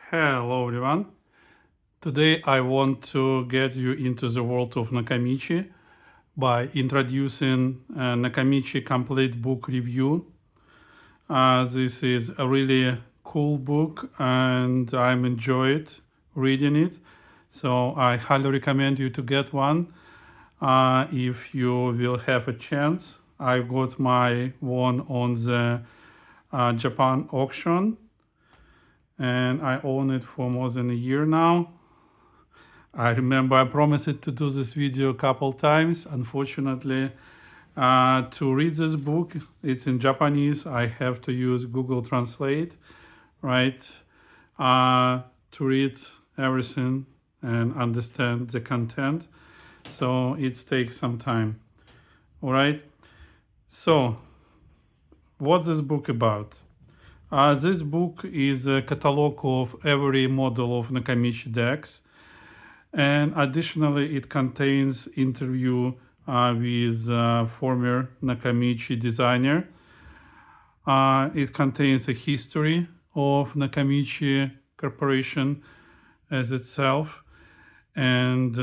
Hello everyone. Today I want to get you into the world of Nakamichi by introducing Nakamichi Complete Book review. This is a really cool book and I'm enjoyed reading it. So I highly recommend you to get one if you will have a chance. I got my one on the Japan auction and I own it for more than a year now. I remember I promised to do this video a couple times. Unfortunately, to read this book, it's in Japanese. I have to use Google Translate, right, to read everything and understand the content. So it takes some time. All right. So, what's this book about? This book is a catalog of every model of Nakamichi decks, and additionally it contains interview with former Nakamichi designer. It contains a history of Nakamichi Corporation as itself, and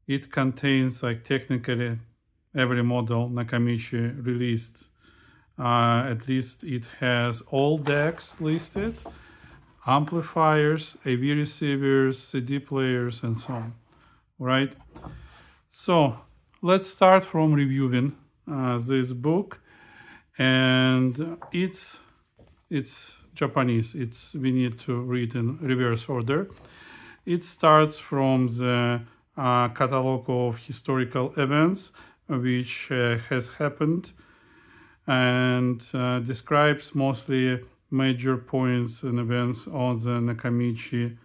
it contains technically every model Nakamichi released. At least it has all decks listed, amplifiers, AV receivers, CD players, and so on. Right? So let's start from reviewing this book, and it's Japanese. We need to read in reverse order. It starts from the catalog of historical events which has happened, and describes mostly major points and events on the Nakamichi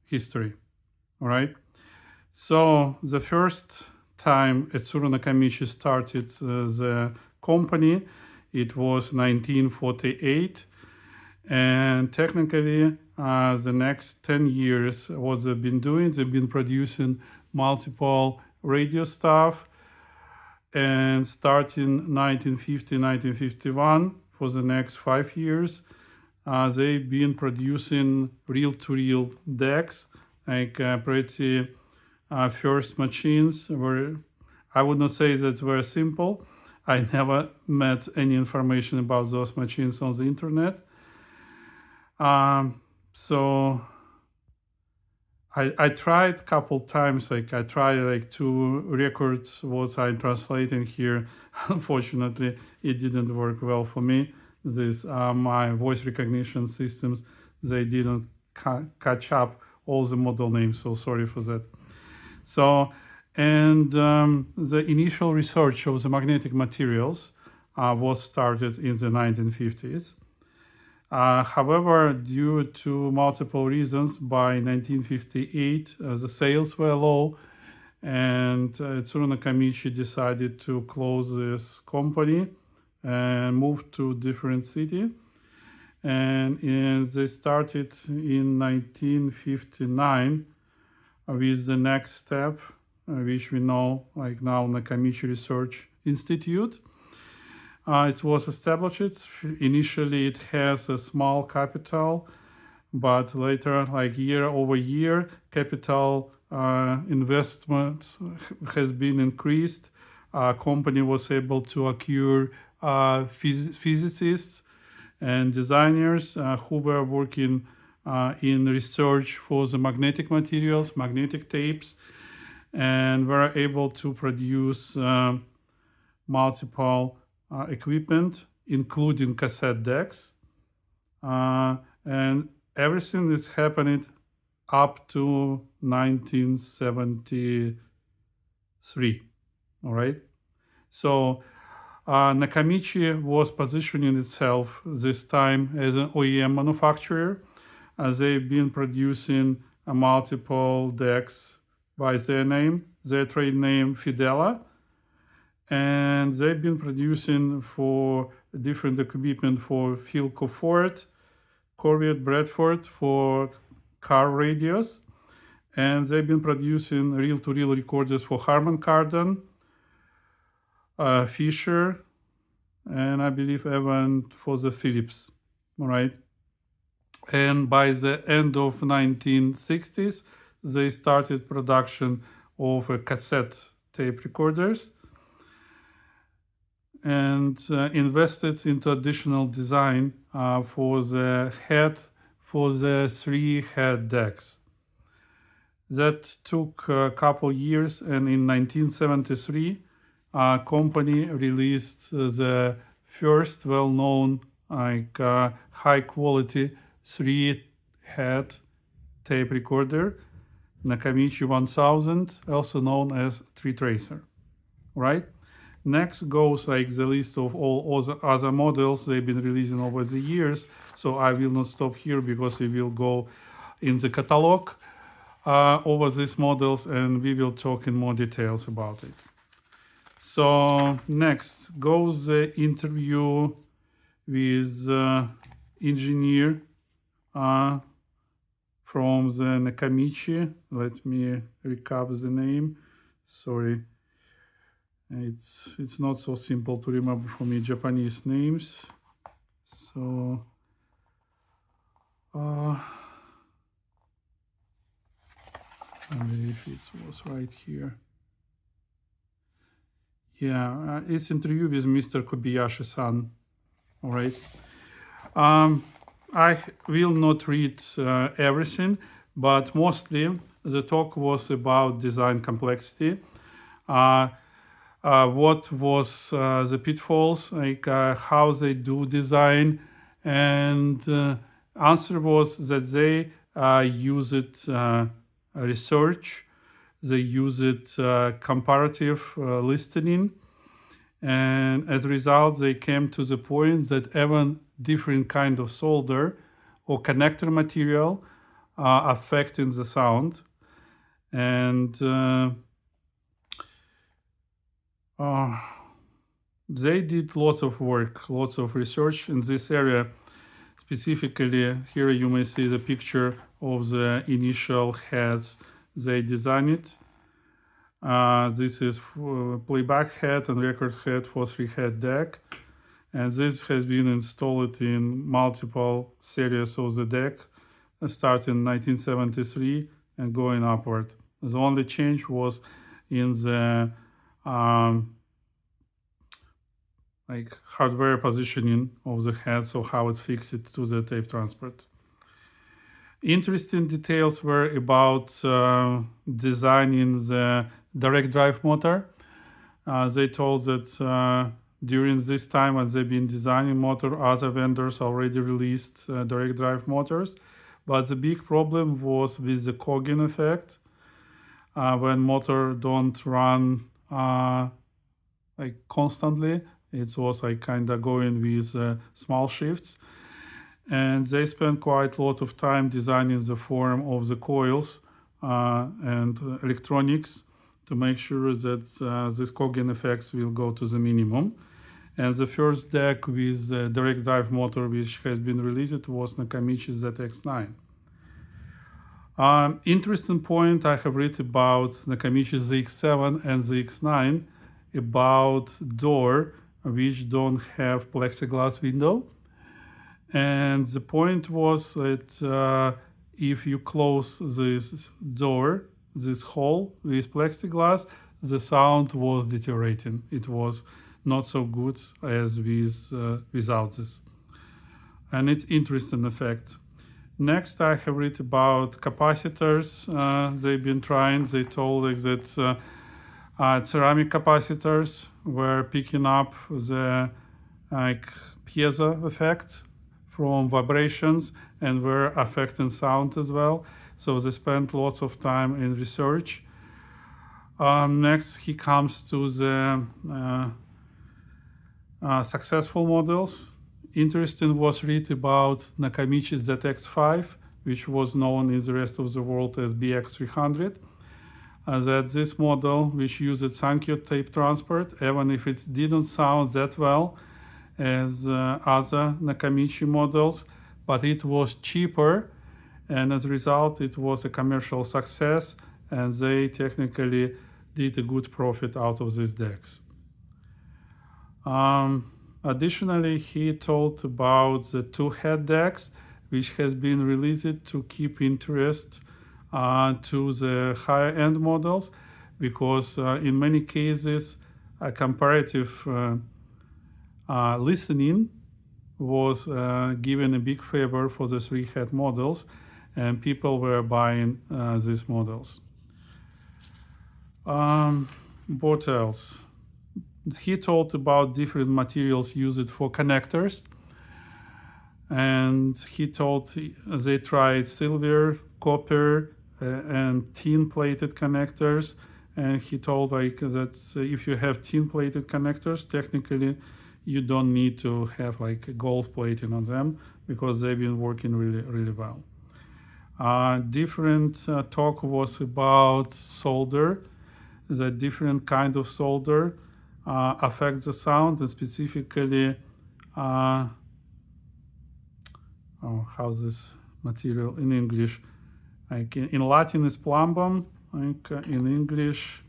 history. All right. So the first time Etsuro Nakamichi started the company, it was 1948, and technically the next 10 years, what they've been doing, they've been producing multiple radio stuff. And starting 1950, 1951, for the next 5 years, they've been producing reel-to-reel decks, pretty first machines. Were, I would not say that's very simple. I never met any information about those machines on the internet. So I tried a couple times, I tried to record what I'm translating here. Unfortunately, it didn't work well for me. This my voice recognition systems, they didn't catch up all the model names, so sorry for that. So, and the initial research of the magnetic materials was started in the 1950s. However, due to multiple reasons, by 1958, the sales were low, and Etsuro Nakamichi decided to close this company and move to a different city. And they started in 1959 with the next step, which we know now Nakamichi Research Institute. It was established. Initially, it has a small capital, but later, year over year, capital investment has been increased. Company was able to acquire physicists and designers who were working in research for the magnetic materials, magnetic tapes, and were able to produce multiple equipment, including cassette decks, and everything is happening up to 1973. All right. So Nakamichi was positioning itself this time as an OEM manufacturer, as they've been producing multiple decks by their trade name Fidela. And they've been producing for different equipment for Philco Ford, Corvette Bradford for car radios, and they've been producing reel-to-reel recorders for Harman Kardon, Fisher, and I believe even for the Philips. All right. And by the end of 1960s, they started production of cassette tape recorders and invested into additional design for the three head decks. That took a couple years, and in 1973, a company released the first well-known high-quality three-head tape recorder, Nakamichi 1000, also known as Tree Tracer, right? Next goes the list of all other models they've been releasing over the years. So I will not stop here because we will go in the catalog over these models and we will talk in more details about it. So next goes the interview with engineer from the Nakamichi. Let me recap the name. Sorry. It's not so simple to remember for me Japanese names. So I believe it was right here. Yeah, it's interview with Mr. Kobayashi-san. All right. I will not read everything, but mostly the talk was about design complexity. What was the pitfalls, how they do design, and answer was that they use it research, they use it comparative listening, and as a result they came to the point that even different kind of solder or connector material affecting the sound, and they did lots of work, lots of research in this area. Specifically, here you may see the picture of the initial heads they designed it. This is playback head and record head for three-head deck. And this has been installed in multiple series of the deck, starting in 1973 and going upward. The only change was in the hardware positioning of the head, so how it's fixed to the tape transport. Interesting details were about designing the direct drive motor. They told that during this time when they've been designing motor, other vendors already released direct drive motors, but the big problem was with the cogging effect. When motor don't run constantly, it was kind of going with small shifts, and they spent quite a lot of time designing the form of the coils and electronics to make sure that these cogging effects will go to the minimum. And the first deck with direct drive motor which has been released was Nakamichi ZX9. Interesting point I have read about Nakamichi ZX7 and ZX9 about door which don't have plexiglass window. And the point was that if you close this door, this hole with plexiglass, the sound was deteriorating. It was not so good as without this. And it's interesting effect. Next, I have read about capacitors. They've been trying. They told that ceramic capacitors were picking up the piezo effect from vibrations and were affecting sound as well. So they spent lots of time in research. Next, he comes to the successful models. Interesting was read about Nakamichi ZX5, which was known in the rest of the world as BX300. That this model, which used Sankyo tape transport, even if it didn't sound that well as other Nakamichi models, but it was cheaper, and as a result it was a commercial success, and they technically did a good profit out of these decks. Additionally, he told about the two-head decks which has been released to keep interest to the higher-end models, because in many cases, a comparative listening was given a big favor for the three-head models, and people were buying these models. What else? He talked about different materials used for connectors, and he told they tried silver, copper, and tin-plated connectors, and he told like that if you have tin-plated connectors, technically you don't need to have like gold plating on them because they've been working really, really well. Different talk was about solder, the different kind of solder affects the sound, and specifically, how's this material in English? Like in Latin is plumbum, like in English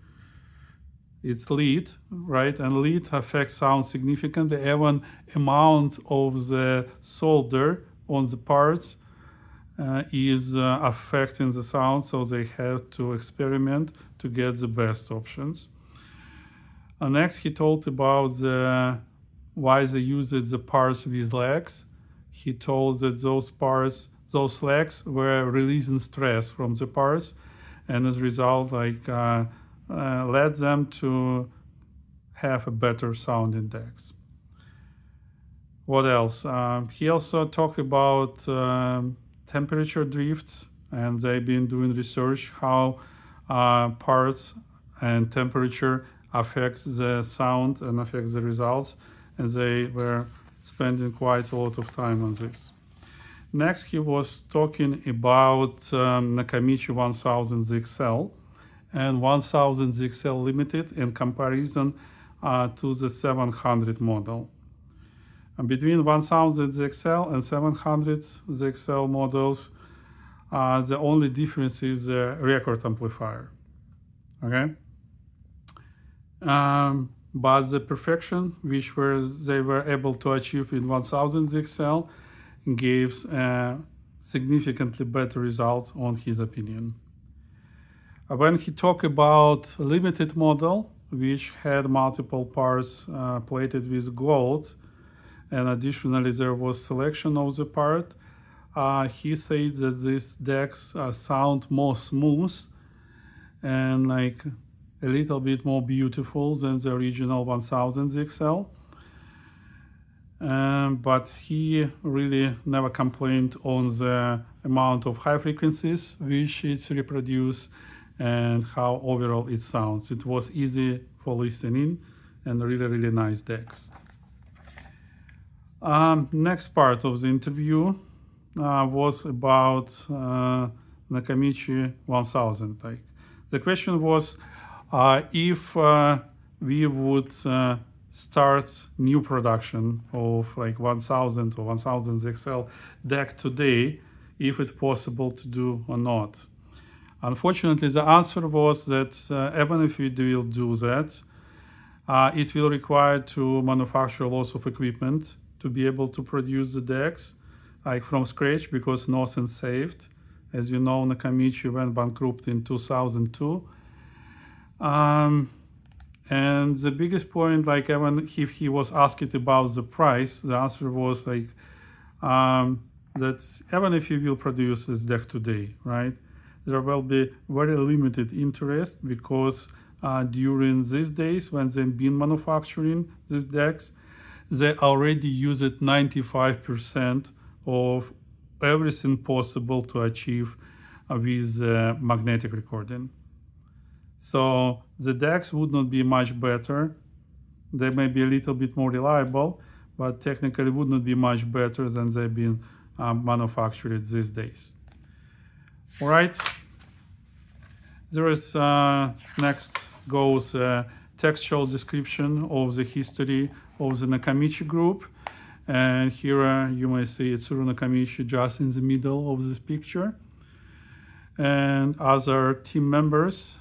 it's lead, right? And lead affects sound significantly. Even amount of the solder on the parts is affecting the sound, so they have to experiment to get the best options. Next, he talked about why they used the parts with legs. He told that those legs were releasing stress from the parts, and as a result, like led them to have a better sound index. What else? He also talked about temperature drifts, and they've been doing research how parts and temperature affects the sound and affects the results, and they were spending quite a lot of time on this. Next, he was talking about Nakamichi 1000 ZXL and 1000 ZXL Limited in comparison to the 700 model. And between 1000 ZXL and 700 ZXL models, the only difference is the record amplifier. Okay? But the perfection which they were able to achieve in 1000 ZXL gives significantly better results on his opinion. When he talked about limited model, which had multiple parts plated with gold, and additionally there was selection of the part, he said that these decks sound more smooth and like a little bit more beautiful than the original 1000 ZXL. But he really never complained on the amount of high frequencies which it's reproduced and how overall it sounds. It was easy for listening and really, really nice decks. Next part of the interview was about Nakamichi 1000. Like, the question was if we would start new production of like 1000 or 1000 ZXL deck today, if it's possible to do or not. Unfortunately, the answer was that even if we will do that, it will require to manufacture lots of equipment to be able to produce the decks like from scratch, because nothing saved. As you know, Nakamichi went bankrupt in 2002. And the biggest point, like even if he was asked about the price, the answer was like that even if you will produce this deck today, right, there will be very limited interest, because during these days when they've been manufacturing these decks, they already used 95% of everything possible to achieve with magnetic recording. So the decks would not be much better. They may be a little bit more reliable, but technically would not be much better than they've been manufactured these days. All right. There is next goes a textual description of the history of the Nakamichi group. And here you may see Tsuru Nakamichi just in the middle of this picture. And other team members,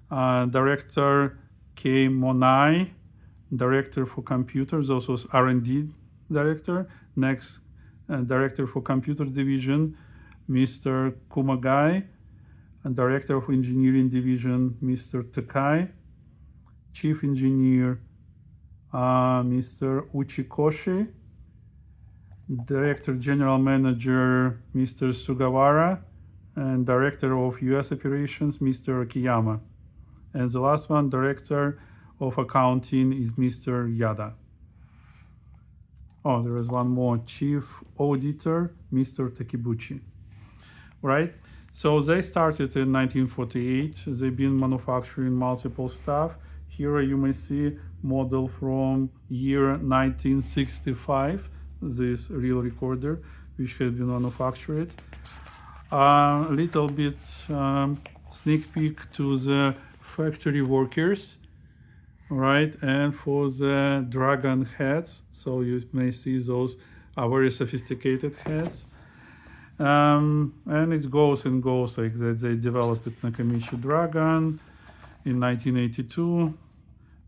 director Kei Monai, director for computers, also R&D director. Next, Director for Computer Division, Mr. Kumagai, and Director of Engineering Division, Mr. Takai, Chief Engineer, Mr. Uchikoshi, Director General Manager, Mr. Sugawara, and Director of US Operations, Mr. Akiyama. And the last one, Director of Accounting, is Mr. Yada. Oh, there is one more, Chief Auditor, Mr. Takibuchi. Right? So they started in 1948. They've been manufacturing multiple stuff. Here you may see model from year 1965, this real recorder, which has been manufactured. A little bit sneak peek to the factory workers, right? And for the dragon heads, so you may see those are very sophisticated heads. And it goes and goes like that. They developed Nakamichi Dragon in 1982,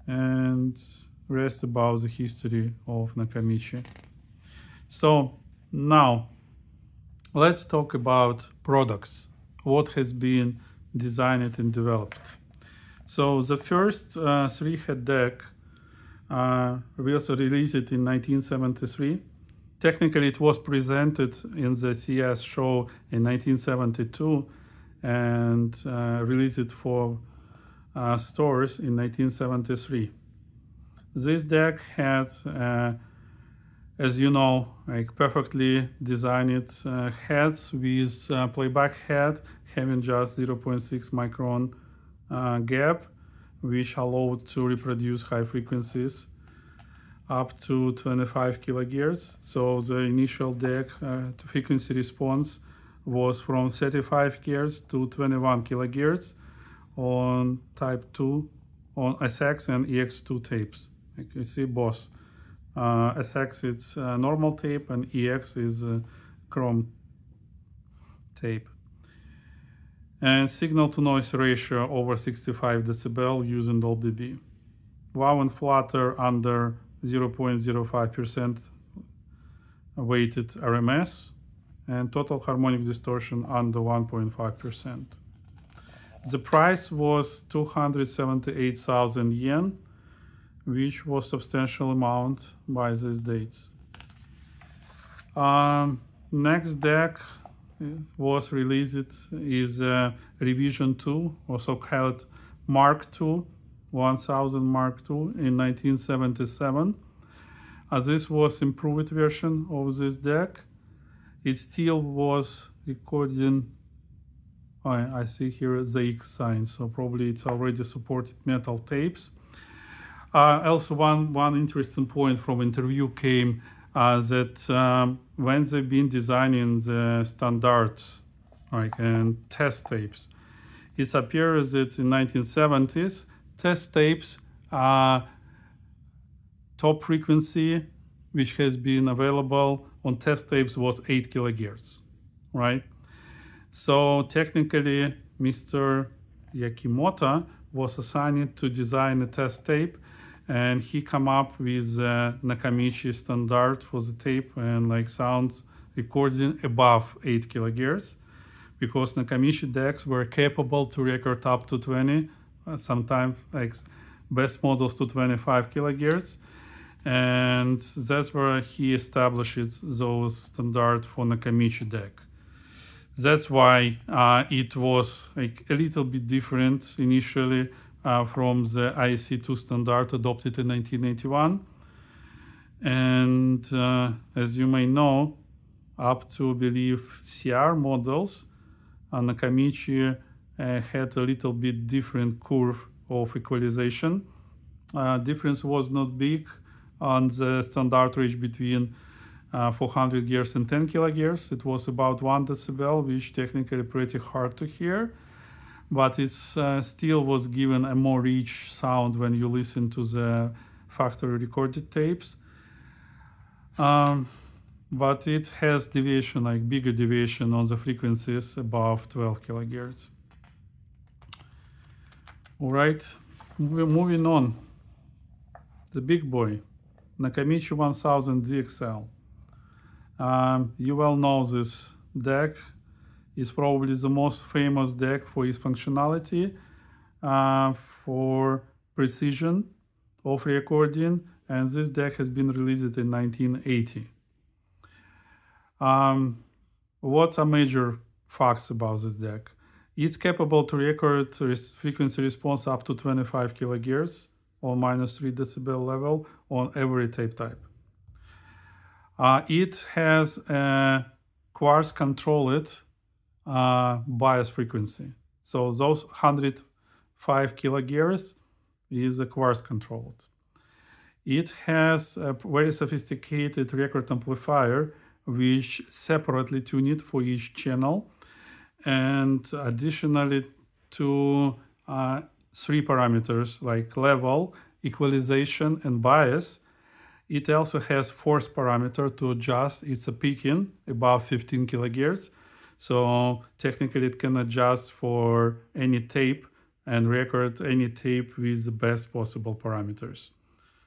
and rest about the history of Nakamichi. So now let's talk about products. What has been designed and developed? So the first three-head deck we also released it in 1973. Technically, it was presented in the CS show in 1972 and released it for stores in 1973. This deck has, as you know, like perfectly designed heads with playback head having just 0.6 micron gap, which allowed to reproduce high frequencies up to 25 kilohertz. So the initial deck frequency response was from 35 kilohertz to 21 kilohertz on type 2 on SX and EX2 tapes. Like you see both. SX is normal tape and EX is chrome tape. And signal to noise ratio over 65 decibel using Dolby B. Wow and flutter under 0.05% weighted RMS, and total harmonic distortion under 1.5%. The price was 278,000 yen, which was substantial amount by these dates. Next deck was released is Revision 2, also called Mark II, 1000 Mark II in 1977. This was improved version of this deck. It still was recording, I see here the X sign, so probably it's already supported metal tapes. Also one interesting point from interview came that when they've been designing the standards and test tapes, it appears that in 1970s, test tapes top frequency which has been available on test tapes was 8 kilohertz, right? So technically, Mr. Yakimoto was assigned to design a test tape, and he come up with Nakamichi standard for the tape and like sounds recording above 8 kilohertz, because Nakamichi decks were capable to record up to 20, sometimes like best models to 25 kilohertz. And that's where he establishes those standard for Nakamichi deck. That's why it was like a little bit different initially from the IC2 standard adopted in 1981. And as you may know, up to, I believe, CR models, Nakamichi had a little bit different curve of equalization. Difference was not big on the standard range between 400 Hz and 10 kilohertz. It was about 1 decibel, which technically pretty hard to hear, but it still was given a more rich sound when you listen to the factory recorded tapes. But it has deviation, like bigger deviation on the frequencies above 12 kilohertz. All right, we're moving on. The big boy, Nakamichi 1000 ZXL. You well know this deck is probably the most famous deck for its functionality, for precision of recording, and this deck has been released in 1980. What are major facts about this deck? It's capable to record frequency response up to 25 kilohertz or minus 3 decibel level on every tape type. It has a quartz controlled bias frequency. So those 105 kilohertz is a quartz controlled. It has a very sophisticated record amplifier which separately tuned for each channel, and additionally to 3 parameters like level, equalization, and bias. It also has force parameter to adjust its peaking above 15 kilohertz. So technically it can adjust for any tape and record any tape with the best possible parameters.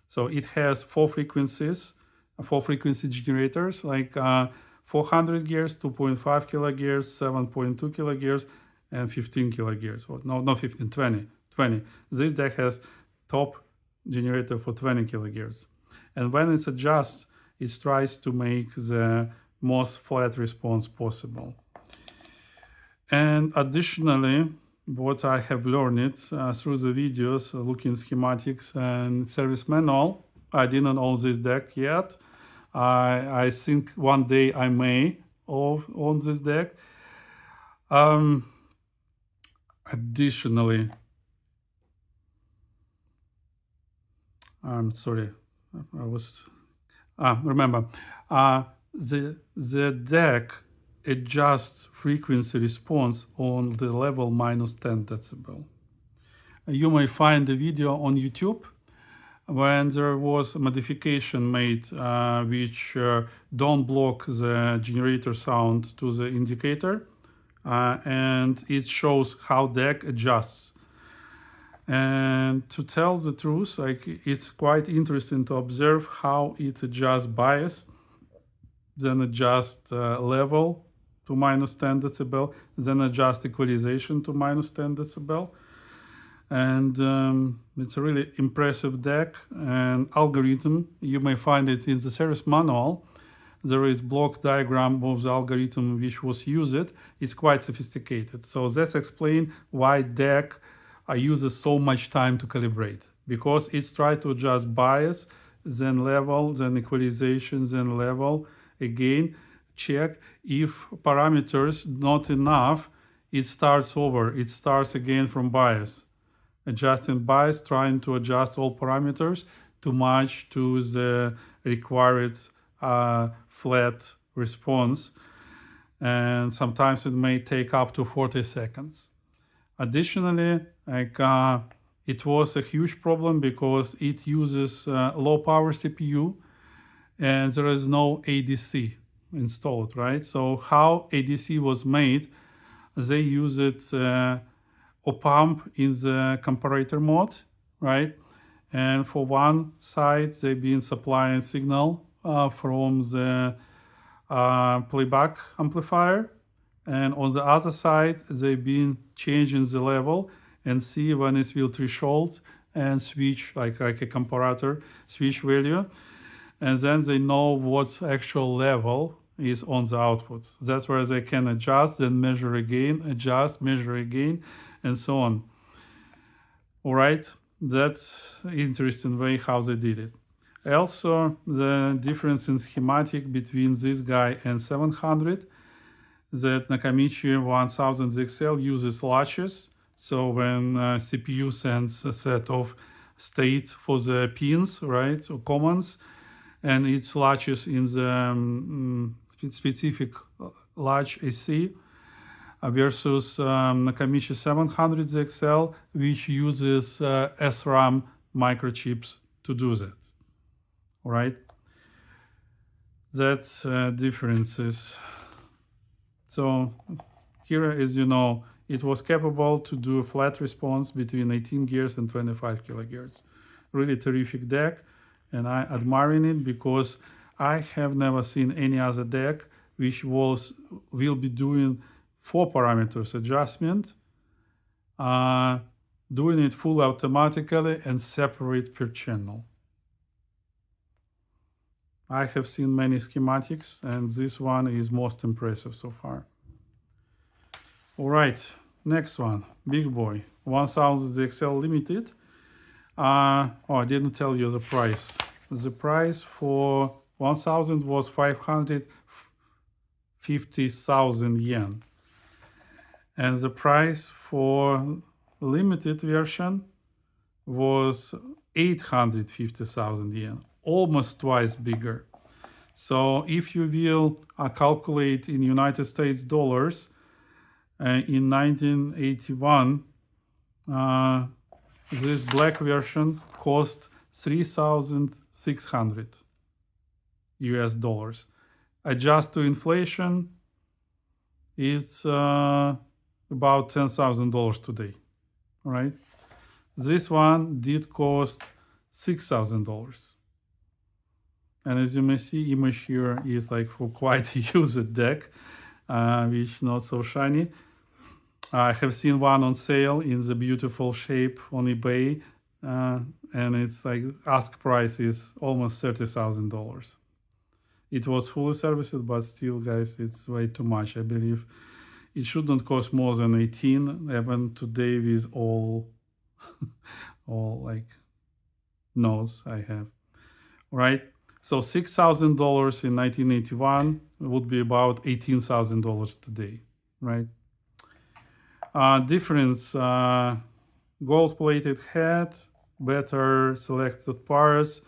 So it has 4 frequencies, 4 frequency generators like 400 Hz, 2.5 kilohertz, 7.2 kilohertz, and 15 kilohertz. No, not 15, 20. This deck has top generator for 20 kilohertz. And when it adjusts, it tries to make the most flat response possible. And additionally, what I have learned through the videos, looking schematics and service manual, I didn't own this deck yet. I think one day I may own this deck. Additionally, I'm sorry, I was remember the deck adjusts frequency response on the level minus 10 decibel. You may find the video on YouTube when there was a modification made which don't block the generator sound to the indicator, and it shows how deck adjusts. And to tell the truth, like, it's quite interesting to observe how it adjusts bias, then adjusts level to minus 10 decibel, then adjust equalization to minus 10 decibel. And it's a really impressive deck and algorithm. You may find it in the service manual. There is block diagram of the algorithm which was used. It's quite sophisticated. So that's explain why deck uses so much time to calibrate, because it's trying to adjust bias, then level, then equalization, then level, again, check if parameters not enough, it starts over, it starts again from bias. Adjusting bias, trying to adjust all parameters to match to the required flat response. And sometimes it may take up to 40 seconds. Additionally, it was a huge problem because it uses low power CPU and there is no ADC installed, right? So how ADC was made, they use it op-amp in the comparator mode, right? And for one side, they've been supplying signal from the playback amplifier. And on the other side, they've been changing the level and see when it will threshold and switch like a comparator, switch value. And then they know what actual level is on the output. That's where they can adjust, then measure again, adjust, measure again, and so on. All right, that's interesting way how they did it. Also, the difference in schematic between this guy and 700, that Nakamichi 1000 XL uses latches. So when CPU sends a set of state for the pins, right, or commands, and it latches in the specific latch AC, versus Nakamichi 700 XL, which uses SRAM microchips to do that. All right, that's differences. So here, as you know, it was capable to do a flat response between 18 Hz and 25 kilohertz. Really terrific deck, and I admiring it because I have never seen any other deck which will be doing 4 parameters adjustment, doing it full automatically and separate per channel. I have seen many schematics, and this one is most impressive so far. All right, next one, big boy, 1000 XL limited. I didn't tell you the price. The price for 1000 was 550,000 yen. And the price for limited version was 850,000 yen, almost twice bigger. So if you will calculate in United States dollars, in 1981, this black version cost 3,600 US dollars. Adjust to inflation, it's about $10,000 today, all right? This one did cost $6,000. And as you may see, image here is like for quite a used deck, which not so shiny. I have seen one on sale in the beautiful shape on eBay, and it's like ask price is almost $30,000. It was fully serviced, but still, guys, it's way too much. I believe it shouldn't cost more than 18, even today with all like nose I have, right? So $6,000 in 1981 would be about $18,000 today, right? Difference, gold-plated head, better selected parts,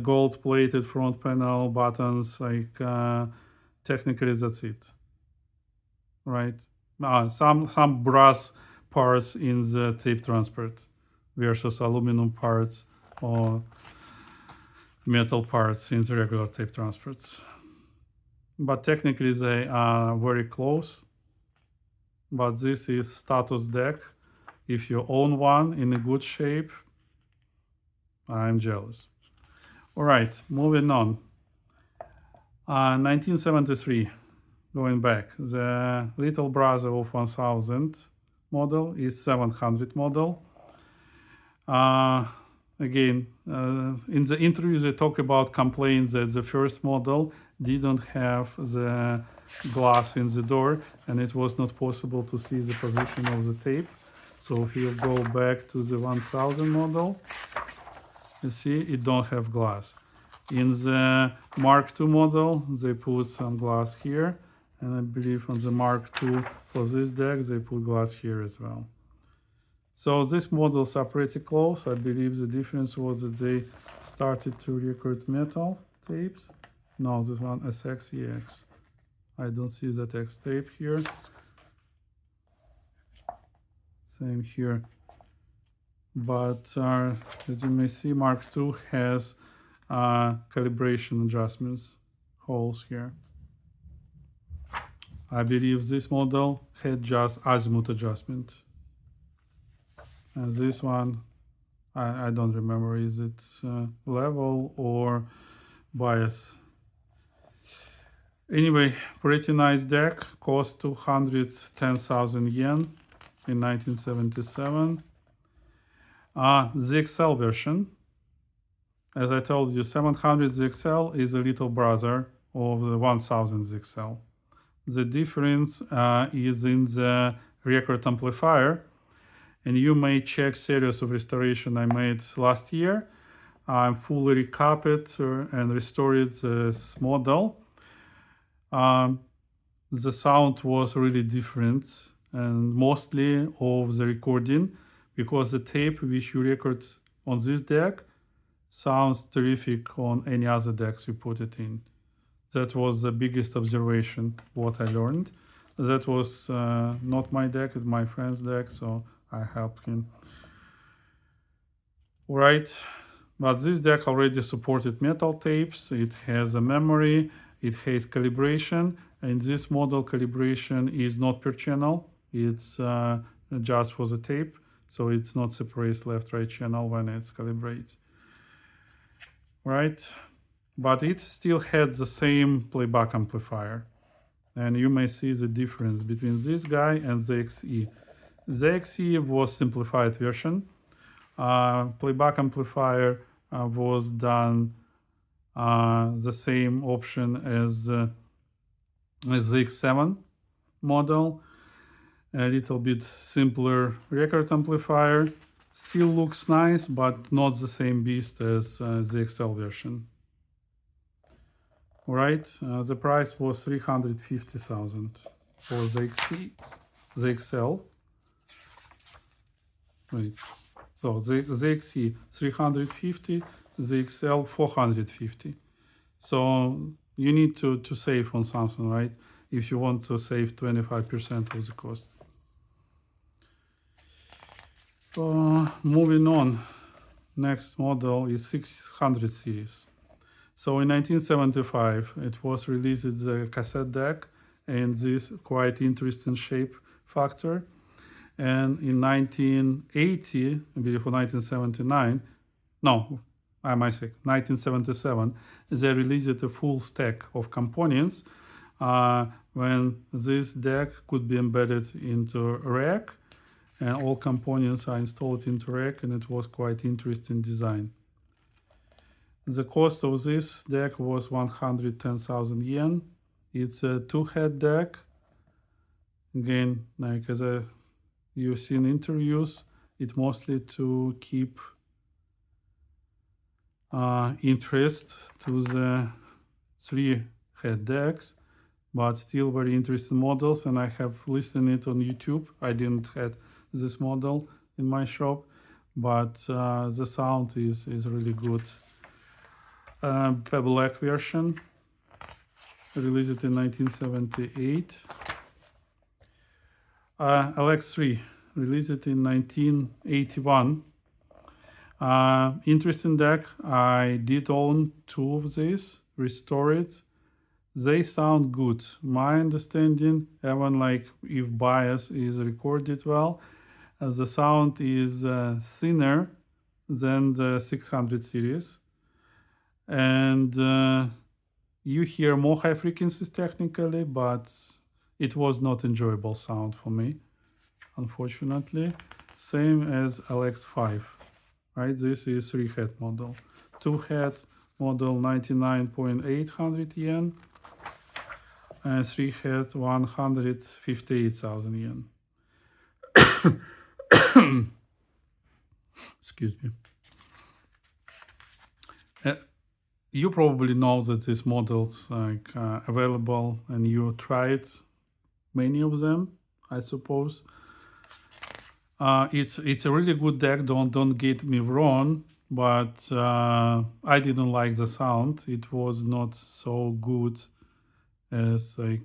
gold-plated front panel, buttons, like technically that's it, right? Some brass parts in the tape transport versus aluminum parts or metal parts in the regular tape transports. But technically they are very close. But this is status deck. If you own one in a good shape, I'm jealous. All right, moving on. 1973, going back. The little brother of 1000 model is 700 model. Again, in the interview they talk about complaints that the first model didn't have the glass in the door and it was not possible to see the position of the tape. So if you go back to the 1000 model, you see it don't have glass. In the Mark II model, they put some glass here, and I believe on the Mark II for this deck, they put glass here as well. So these models are pretty close. I believe the difference was that they started to record metal tapes. No, this one SX-EX. I don't see that X tape here. Same here. But as you may see, Mark II has calibration adjustments, holes here. I believe this model had just azimuth adjustment. And this one, I don't remember, is it level or bias? Anyway, pretty nice deck, cost 210,000 yen in 1977. The XL version, as I told you, 700 ZXL is a little brother of the 1000 ZXL. The difference is in the record amplifier, and you may check series of restoration I made last year. I fully recopied and restored this model. The sound was really different, and mostly of the recording, because the tape which you record on this deck sounds terrific on any other decks you put it in. That was the biggest observation, what I learned. That was not my deck, it's my friend's deck, so I helped him. Right, but this deck already supported metal tapes, it has a memory, it has calibration, and this model calibration is not per channel, it's just for the tape, so it's not separates left-right channel when it's calibrated. Right, but it still had the same playback amplifier. And you may see the difference between this guy and the XE. The XE was simplified version. Playback amplifier was done the same option as the X7 model. A little bit simpler record amplifier. Still looks nice, but not the same beast as the XL version. Right, the price was 350,000 for the XE, the XL. Wait, so the XE 350, the XL 450. So you need to save on something, right? If you want to save 25% of the cost. Moving on, next model is 600 series. So in 1975, it was released the cassette deck and this quite interesting shape factor. And in 1980, I believe, or 1979, no, I might say 1977, they released a full stack of components when this deck could be embedded into a rack, and all components are installed into rack, and it was quite interesting design. The cost of this deck was 110,000 yen. It's a two-head deck. Again, like as you've seen interviews, it's mostly to keep interest to the three-head decks, but still very interesting models, and I have listed it on YouTube. I didn't have this model in my shop, but the sound is really good. Black version, released in 1978. LX3, released in 1981. Interesting deck. I did own two of these, restored. They sound good. My understanding, even like if bias is recorded well, the sound is thinner than the 600 series. And you hear more high frequencies technically, but it was not enjoyable sound for me, unfortunately. Same as LX5, right? This is three-head model. Two-head model 99,800 yen, and three-head 158,000 yen. Excuse me. You probably know that these models available, and you tried many of them, I suppose. It's a really good deck. Don't get me wrong, but I didn't like the sound. It was not so good as I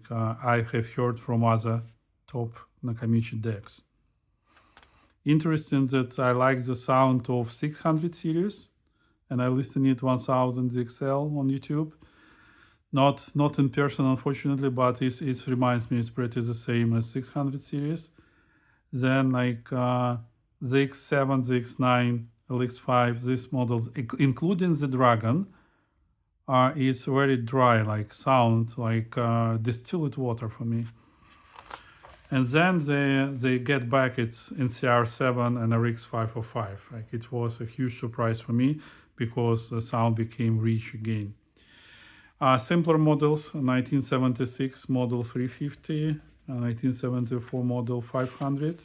have heard from other top Nakamichi decks. Interesting that I like the sound of 600 series. And I listened it 1000 XL on YouTube. Not in person, unfortunately, but it reminds me it's pretty the same as 600 series. Then the X7, the X9, LX5, these models, including the Dragon, it's very dry, like sound, like distilled water for me. And then they get back its NCR7 and RX 505. Like it was a huge surprise for me, because the sound became rich again. Simpler models, 1976 model 350, 1974 model 500.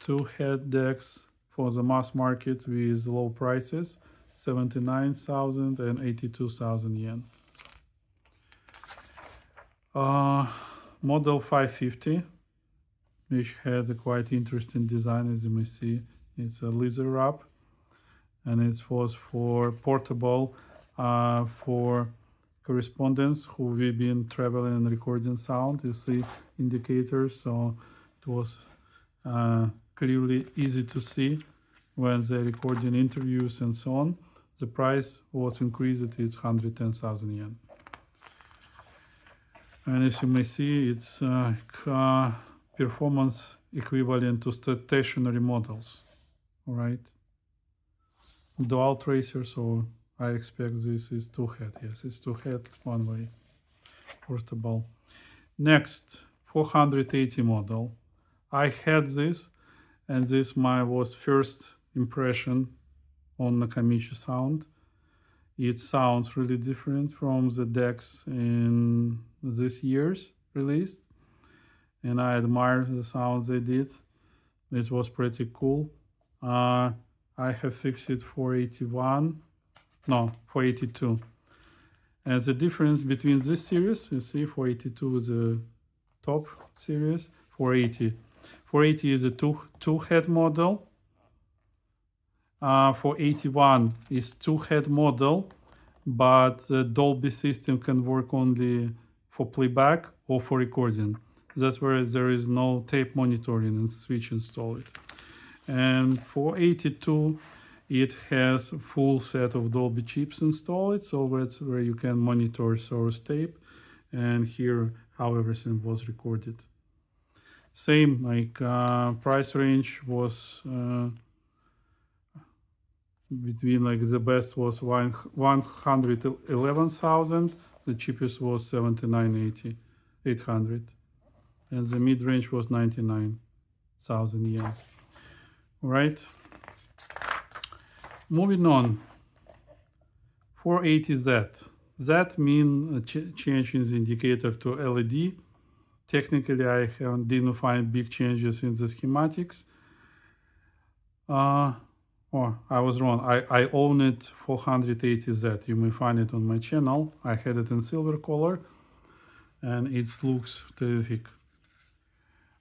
Two-head decks for the mass market with low prices, 79,000 and 82,000 yen. Model 550, which has a quite interesting design, as you may see. It's a leather wrap, and it was for portable for correspondents who will be traveling and recording sound. You see indicators, so it was clearly easy to see when they're recording interviews and so on. The price was increased, it's 110,000 yen. And as you may see, it's performance equivalent to stationary models, all right? Dual tracers or I expect this is two head. Yes, it's two head, one way, portable. Next, 480 model. I had this, and this was first impression on Nakamichi sound. It sounds really different from the decks in this year's released, and I admire the sound they did. It was pretty cool. I have fixed it for 482. And the difference between this series, you see 482 is the top series, 480. 480 is a two head model. 481 is two head model, but the Dolby system can work only for playback or for recording. That's where there is no tape monitoring and switch installed. And for 82, it has a full set of Dolby chips installed, so that's where you can monitor source tape and hear how everything was recorded. Same, like price range was between, like, the best was 111,000, the cheapest was 800, and the mid range was 99,000 yen. All right. Moving on, 480Z. That means changing the indicator to LED. Technically, I didn't find big changes in the schematics. I was wrong. I own it 480Z. You may find it on my channel. I had it in silver color, and it looks terrific.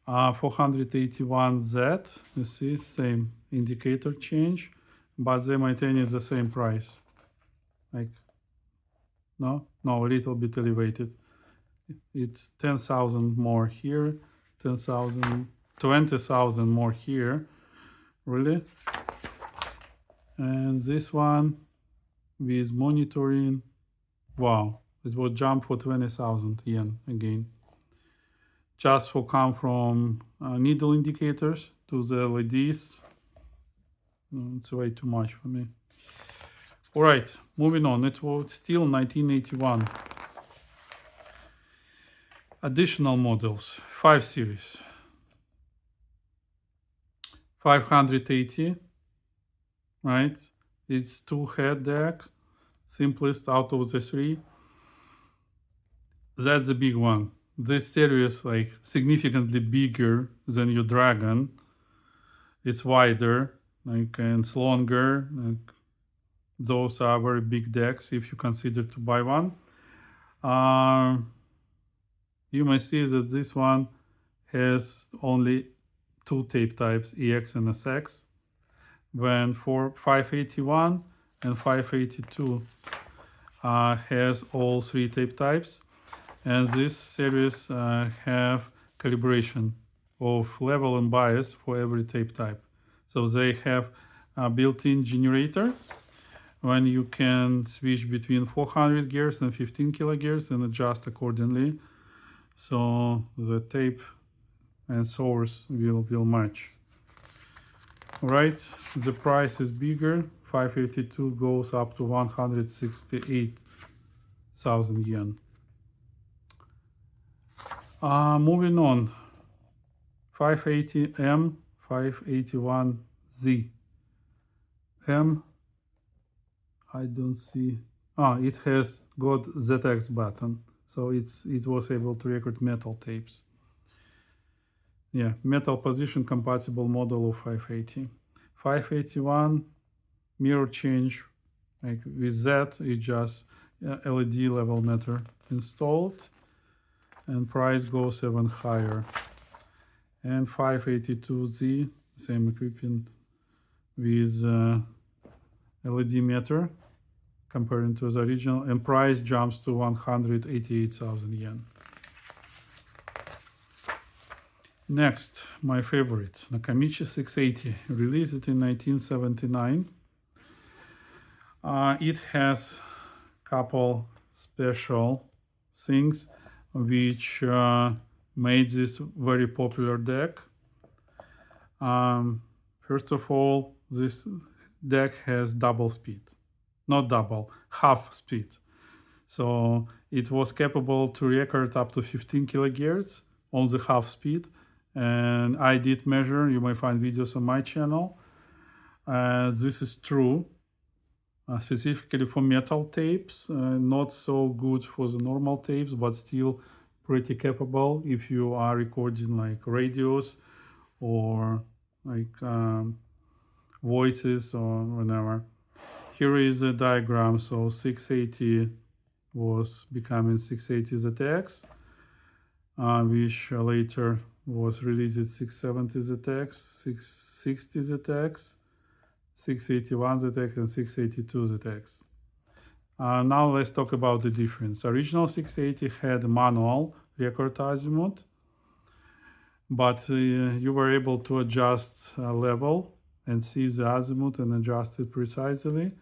481Z, you see, same indicator change, but they maintain the same price. Like, no, a little bit elevated. It's 10,000 more here, 20,000 more here, really. And this one with monitoring, wow, it will jump for 20,000 yen again. Just for come from needle indicators to the LEDs, it's way too much for me. All right, moving on. It was still 1981. Additional models, 5 series. 580, right? It's two head deck, simplest out of the three. That's the big one. This series, like, significantly bigger than your Dragon. It's wider, like, and it's longer. Like, those are very big decks if you consider to buy one. You may see that this one has only two tape types, EX and SX, when for 581 and 582 has all three tape types. And this series have calibration of level and bias for every tape type. So they have a built-in generator when you can switch between 400 Hz and 15 kHz and adjust accordingly. So the tape and source will match. All right, the price is bigger. 582 goes up to 168,000 yen. Moving on, 580M, 581Z. M, I don't see. It has got ZX button, so it was able to record metal tapes. Yeah, metal position compatible model of 580. 581 mirror change, like with that, it just LED level meter installed, and price goes even higher. And 582Z, same equipment with LED meter comparing to the original, and price jumps to 188,000 yen. Next, my favorite, Nakamichi 680, released in 1979. It has a couple special things which made this very popular deck. First of all, this deck has double speed. not double, half speed. So it was capable to record up to 15 kilohertz on the half speed. And I did measure, you may find videos on my channel. This is true, specifically for metal tapes, not so good for the normal tapes, but still pretty capable if you are recording like radios or like voices or whatever. Here is a diagram. So 680 was becoming 680 ZX, which later was released 670 ZX, 660 ZX, 681 ZX, and 682 ZX. Now let's talk about the difference. Original 680 had manual record azimuth, but you were able to adjust level and see the azimuth and adjust it precisely.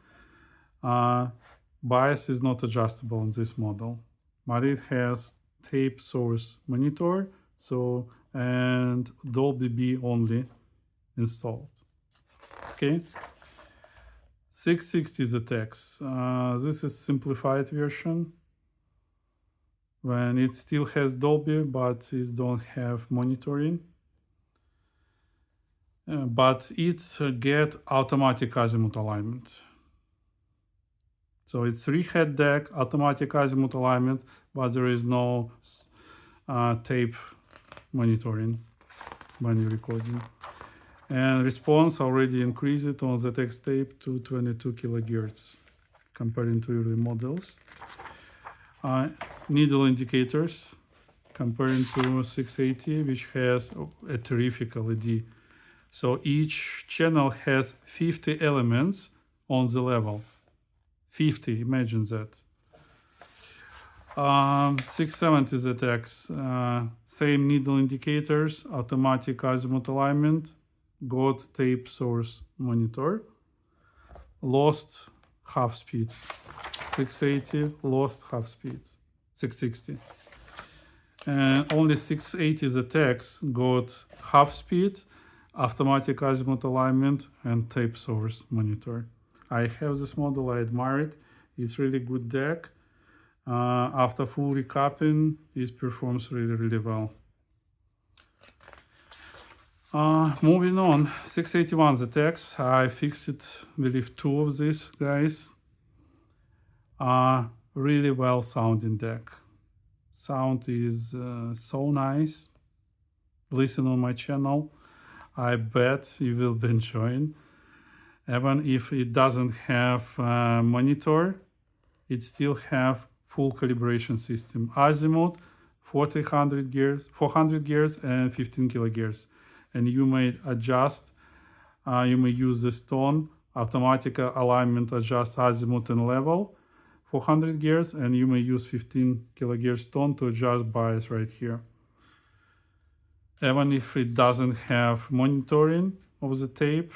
Bias is not adjustable in this model, but it has tape source monitor, so and Dolby B only installed. Okay. 660 ZX. This is simplified version when it still has Dolby, but it don't have monitoring. But it's get automatic azimuth alignment. So it's 3-head deck, automatic azimuth alignment, but there is no tape monitoring when you're recording. And response already increased on ZX tape to 22 kilohertz comparing to early models. Needle indicators comparing to 680, which has a terrific LED. So each channel has 50 elements on the level. 50, imagine that. 670 ZX, same needle indicators, automatic azimuth alignment, got tape source monitor, lost half speed. 680 lost half speed. 660. And only 680 ZX got half speed, automatic azimuth alignment, and tape source monitor. I have this model, I admire it. It's really good deck. After full recapping, it performs really well. Moving on, 681 ZX. I fixed it, I believe 2 of these guys. Really well sounding deck. Sound is so nice. Listen on my channel. I bet you will be enjoying. Even if it doesn't have a monitor, it still have full calibration system. Azimuth, 400 gears, and 15 kilohertz. And you may adjust, you may use this tone, automatic alignment, adjust azimuth and level, 400 gears, and you may use 15 kilohertz tone to adjust bias right here. Even if it doesn't have monitoring of the tape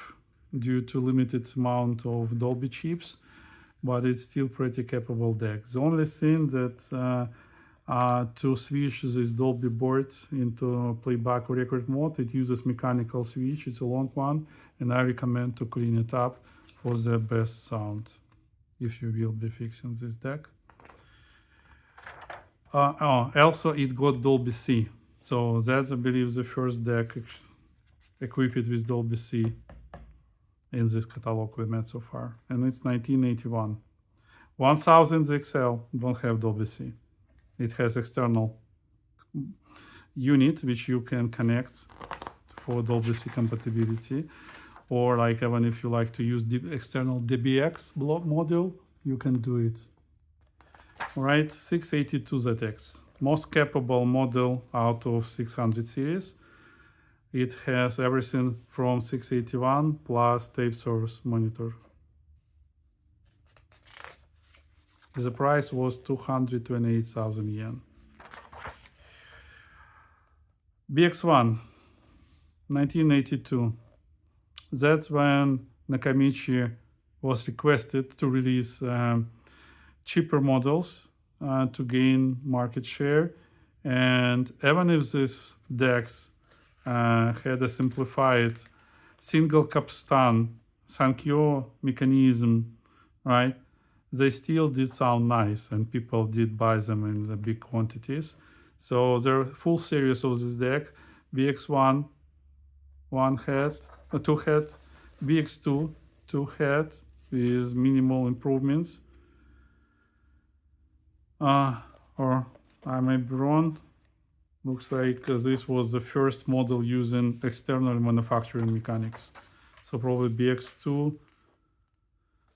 due to limited amount of Dolby chips, but it's still pretty capable deck. The only thing that to switch this Dolby board into playback or record mode, it uses mechanical switch. It's a long one, and I recommend to clean it up for the best sound if you will be fixing this deck. Also, it got Dolby C. So that's, I believe, the first deck equipped with Dolby C in this catalog we met so far. And it's 1981. 1000 XL don't have Dolby C. It has external unit which you can connect for Dolby C compatibility. Or like even if you like to use the external DBX block module, you can do it. All right, 682 ZX. Most capable model out of 600 series. It has everything from 681 plus tape source monitor. The price was 228,000 yen. BX1, 1982. That's when Nakamichi was requested to release cheaper models to gain market share. And even if these decks had a simplified single capstan Sankyo mechanism, right? they still did sound nice, and people did buy them in the big quantities. So there are full series of this deck: BX1, one head, two head, BX2, two head with minimal improvements. Or I may be wrong. Looks like this was the first model using external manufacturing mechanics. So probably BX2,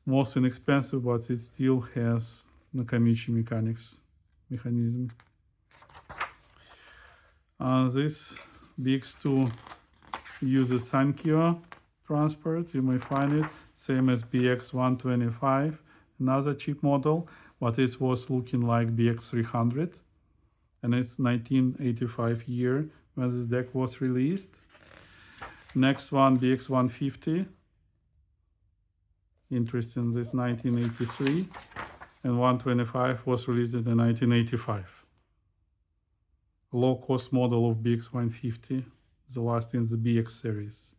most inexpensive, but it still has Nakamichi mechanism. This BX2 uses Sankyo transport. You may find it same as BX125, another cheap model, but it was looking like BX300, and it's 1985 year when this deck was released. Next one, BX150. Interesting, this 1983, and 125 was released in 1985. Low-cost model of BX150, the last in the BX series.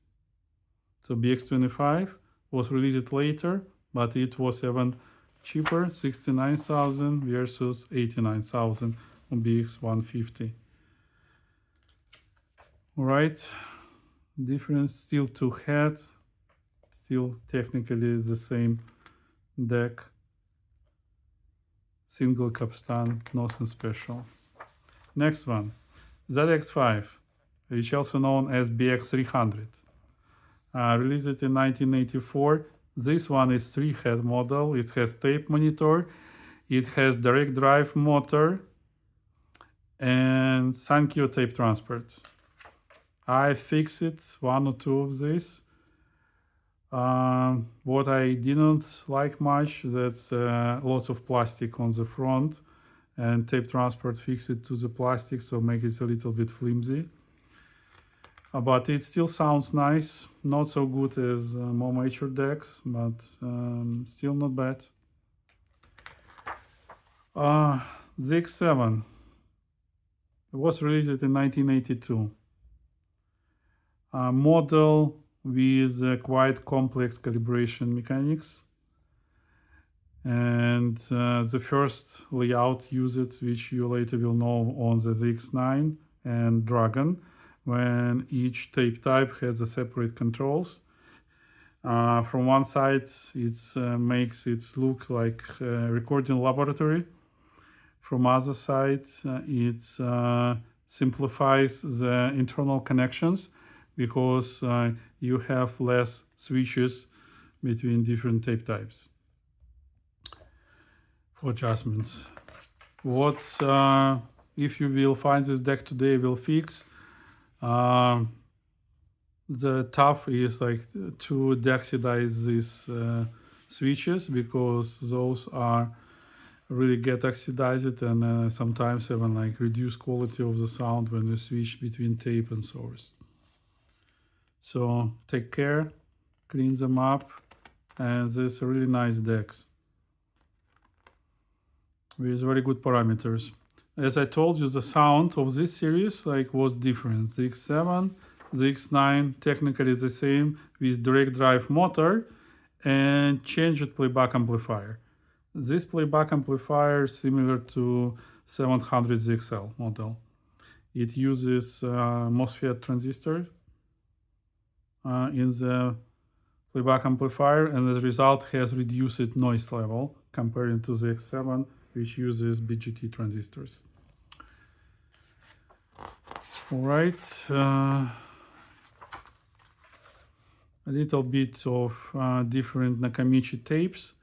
So BX25 was released later, but it was even cheaper, 69,000 versus 89,000 on BX150. All right, difference, still two heads, still technically the same deck, single capstan, nothing special. Next one, ZX5, which also known as BX300. Released in 1984. This one is 3-head model. It has tape monitor, it has direct drive motor, and Sankyo tape transport. I fixed one or two of these. What I didn't like much, that's lots of plastic on the front, and tape transport fixed it to the plastic, so make it a little bit flimsy. But it still sounds nice, not so good as more mature decks, but still not bad. ZX7 was released in 1982. Model with quite complex calibration mechanics, and the first layout used, which you later will know on the ZX9 and Dragon, when each tape type has a separate controls. From one side, it makes it look like a recording laboratory. From other side, it simplifies the internal connections, because you have less switches between different tape types for adjustments. What if you will find this deck today will fix? The tough is like to deoxidize these switches, because those are really get oxidized, and sometimes even like reduce quality of the sound when you switch between tape and source. So take care, clean them up, and these are really nice decks with very good parameters. As I told you, the sound of this series was different. The X7, the X9 technically the same with direct drive motor and changed playback amplifier. This playback amplifier is similar to 700 ZXL model. It uses MOSFET transistor in the playback amplifier, and as a result has reduced noise level compared to the X7, which uses BGT transistors. All right, a little bit of different Nakamichi tapes.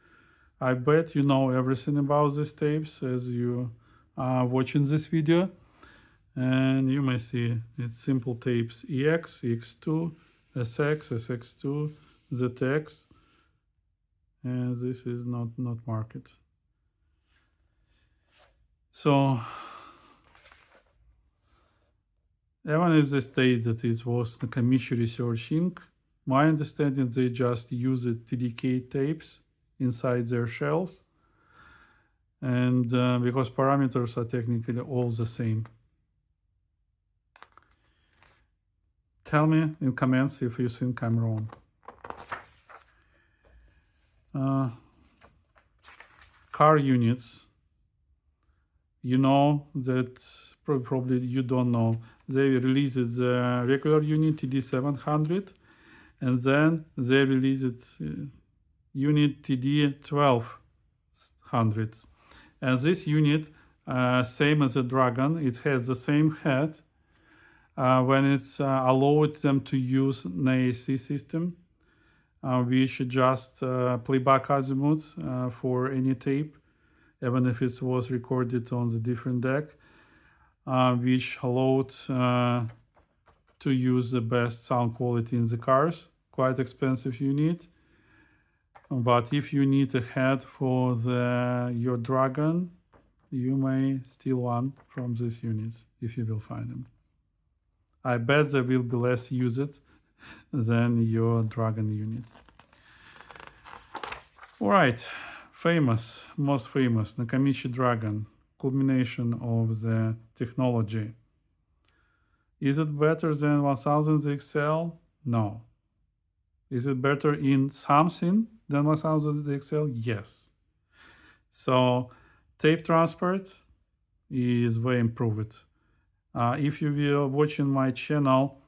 I bet you know everything about these tapes as you are watching this video. And you may see it's simple tapes: EX, EX2, SX, SX2, ZX, and this is not market. So even if they state that it was Nakamichi Research Inc., my understanding they just used TDK tapes inside their shells, and because parameters are technically all the same. Tell me in comments if you think I'm wrong. car units, you know that probably you don't know. They released the regular unit TD700, and then they released unit TD1200. And this unit, same as the Dragon, it has the same head. When it's allowed them to use an AAC system, which just playback azimuth for any tape, even if it was recorded on the different deck, which allowed to use the best sound quality in the cars. Quite expensive unit. But if you need a head for your Dragon, you may steal one from these units if you will find them. I bet they will be less used than your Dragon units. All right, most famous Nakamichi Dragon, culmination of the technology. Is it better than 1000 XL? No. Is it better in something than 1000 XL? Yes. So tape transport is way improved. If you were watching my channel,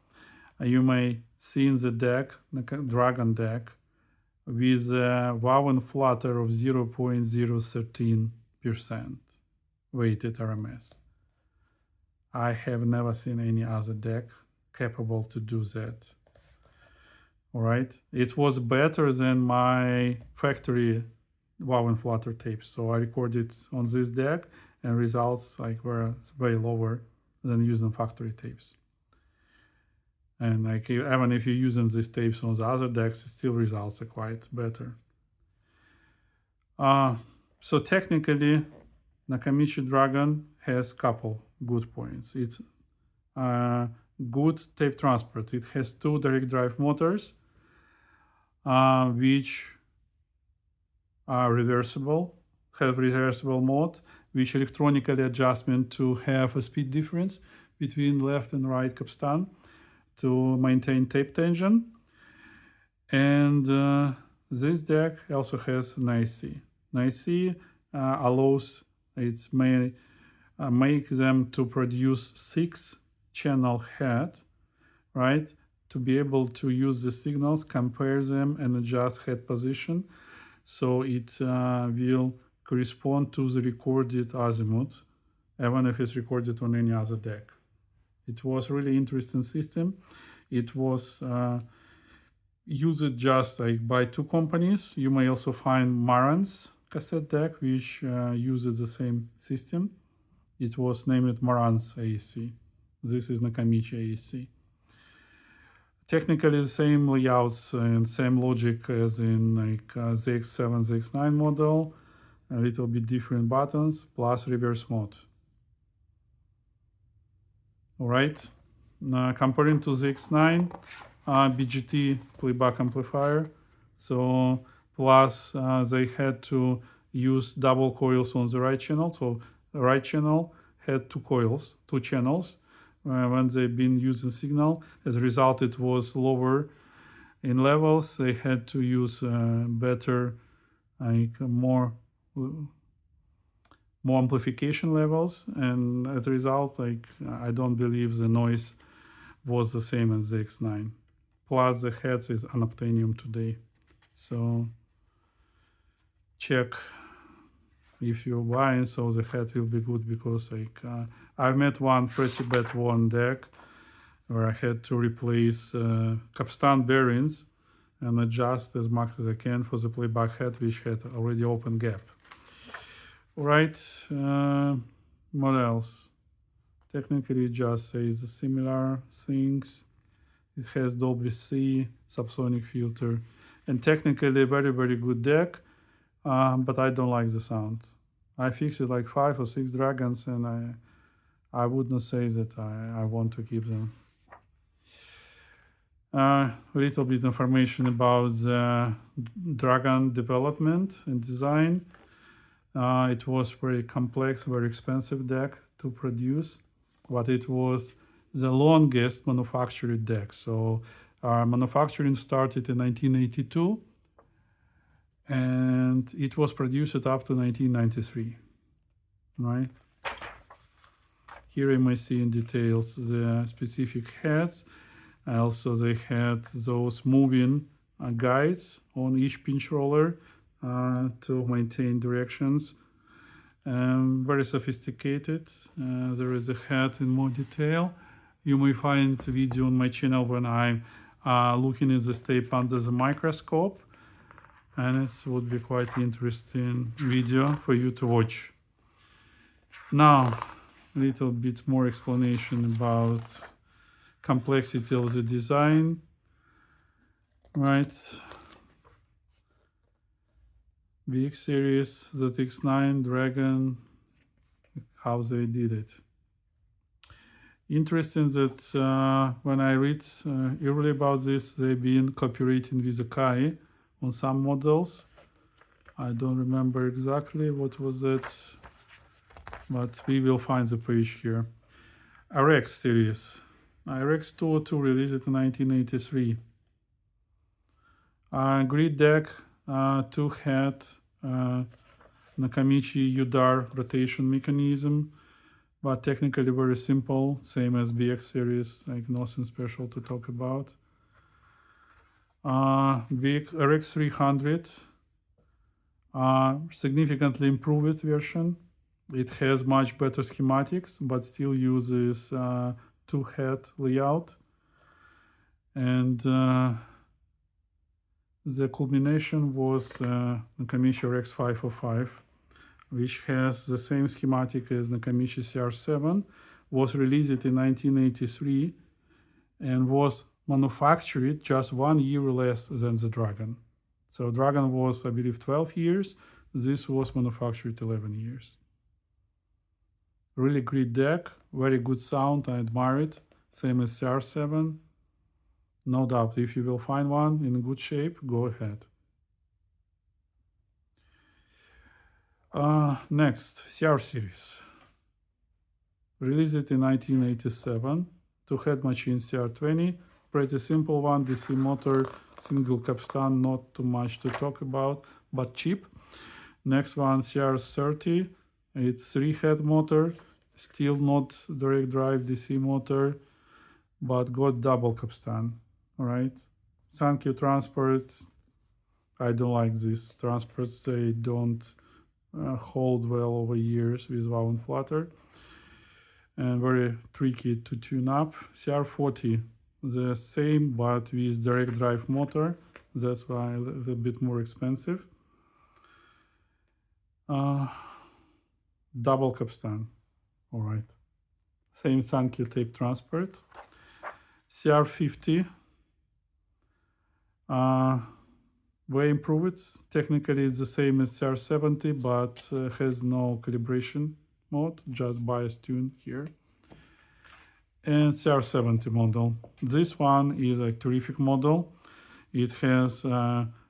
you may see in the deck, the Dragon deck, with a wow and flutter of 0.013% weighted RMS. I have never seen any other deck capable to do that. All right, it was better than my factory wow and flutter tapes. So I recorded on this deck, and results were way lower than using factory tapes. And even if you're using these tapes on the other decks, still results are quite better. So technically, Nakamichi Dragon has a couple good points. It's good tape transport. It has 2 direct drive motors, which are reversible, have reversible mode, which electronically adjustment to have a speed difference between left and right capstan to maintain tape tension. And this deck also has an IC. An IC allows, make them to produce 6-channel head, right? To be able to use the signals, compare them, and adjust head position. So it will correspond to the recorded azimuth, even if it's recorded on any other deck. It was really interesting system. It was used just by 2 companies. You may also find Marantz cassette deck, which uses the same system. It was named Marantz AAC. This is Nakamichi AAC. Technically the same layouts and same logic as in ZX7, ZX9 model, a little bit different buttons, plus reverse mode. All right, comparing to ZX9, BGT playback amplifier. So plus they had to use double coils on the right channel. So the right channel had 2 coils, 2 channels. When they've been using signal, as a result, it was lower in levels. They had to use better, more amplification levels, and as a result, I don't believe the noise was the same as the X9. Plus, the heads is unobtainium today, so check if you're buying, so the head will be good, because I've met one pretty bad one deck where I had to replace capstan bearings and adjust as much as I can for the playback head, which had already open gap. All right, what else? Technically, it just says similar things. It has Dolby C, subsonic filter, and technically a very, very good deck. But I don't like the sound. I fixed it 5 or 6 Dragons, and I would not say that I want to keep them. A little bit information about the Dragon development and design. It was very complex, very expensive deck to produce, but it was the longest manufactured deck. So manufacturing started in 1982. and it was produced up to 1993, right? Here you may see in details the specific heads. Also, they had those moving guides on each pinch roller to maintain directions. Very sophisticated. There is a head in more detail. You may find a video on my channel when I'm looking at this tape under the microscope, and it would be quite interesting video for you to watch. Now, a little bit more explanation about complexity of the design, right? BX series, ZX9, Dragon, how they did it. Interesting that when I read early about this, they've been cooperating with Akai on some models. I don't remember exactly what was that, but we will find the page here. RX series. RX 202 released in 1983. Grid deck, two-head Nakamichi Udar rotation mechanism, but technically very simple, same as BX series, like nothing special to talk about. Big RX 300, significantly improved version. It has much better schematics, but still uses two-head layout. And the culmination was Nakamichi RX 505, which has the same schematic as Nakamichi CR7, was released in 1983 and was manufactured just 1 year less than the Dragon. So Dragon was, I believe, 12 years. This was manufactured 11 years. Really great deck, very good sound, I admire it. Same as CR7. No doubt, if you will find one in good shape, go ahead. Next, CR series. Released in 1987. Two-head machine CR20. Pretty simple one, DC motor, single capstan, not too much to talk about, but cheap. Next one, CR30. It's three-head motor, still not direct drive DC motor, but got double capstan. All right. Sankyo transport. I don't like these transports. They don't hold well over years with wow and flutter, and very tricky to tune up. CR40, the same but with direct drive motor. That's why a little bit more expensive. Double capstan. All right. Same Sankyo tape transport. CR50. Way improved. Technically, it's the same as CR70, but has no calibration mode, just bias tune here. And CR70 model. This one is a terrific model. It has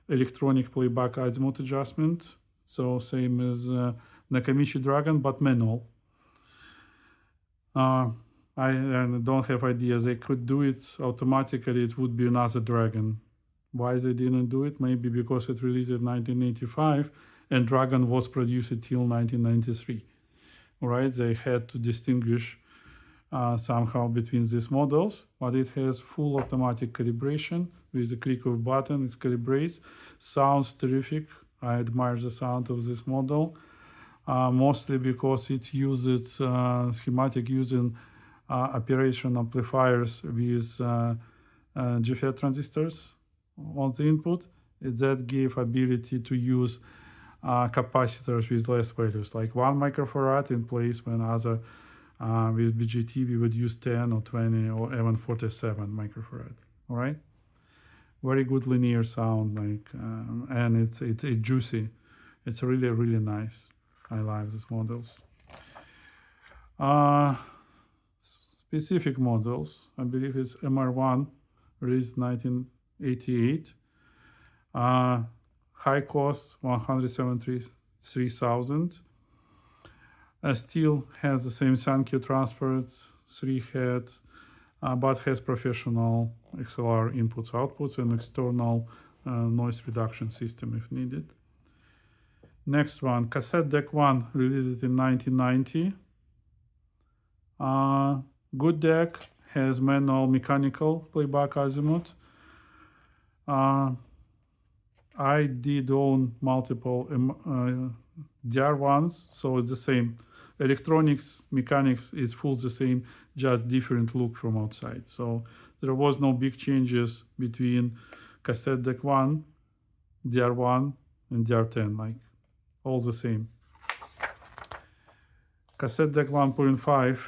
electronic playback azimuth adjustment, so same as Nakamichi Dragon, but manual. I don't have idea. They could do it automatically. It would be another Dragon. Why they didn't do it? Maybe because it released in 1985 and Dragon was produced till 1993. Right? They had to distinguish somehow between these models, but it has full automatic calibration with a click of a button. It calibrates. Sounds terrific. I admire the sound of this model, mostly because it uses schematic using operation amplifiers with GFET transistors on the input. That give ability to use capacitors with less values, like 1 microfarad in place when other with BGT we would use 10 or 20 or even 47 microfarad. All right, very good linear sound, like and it's juicy. It's really nice. I like these models. Specific models, I believe it's MR1, released 1988. High cost, 173,000. Still has the same Sankyo transport, 3-head, but has professional XLR inputs, outputs, and external noise reduction system if needed. Next one, Cassette Deck 1, released in 1990. Good deck, has manual mechanical playback azimuth. I did own multiple DR1s, so it's the same. Electronics, mechanics is full the same, just different look from outside. So there was no big changes between Cassette Deck 1, DR1, and DR10, like all the same. Cassette Deck 1.5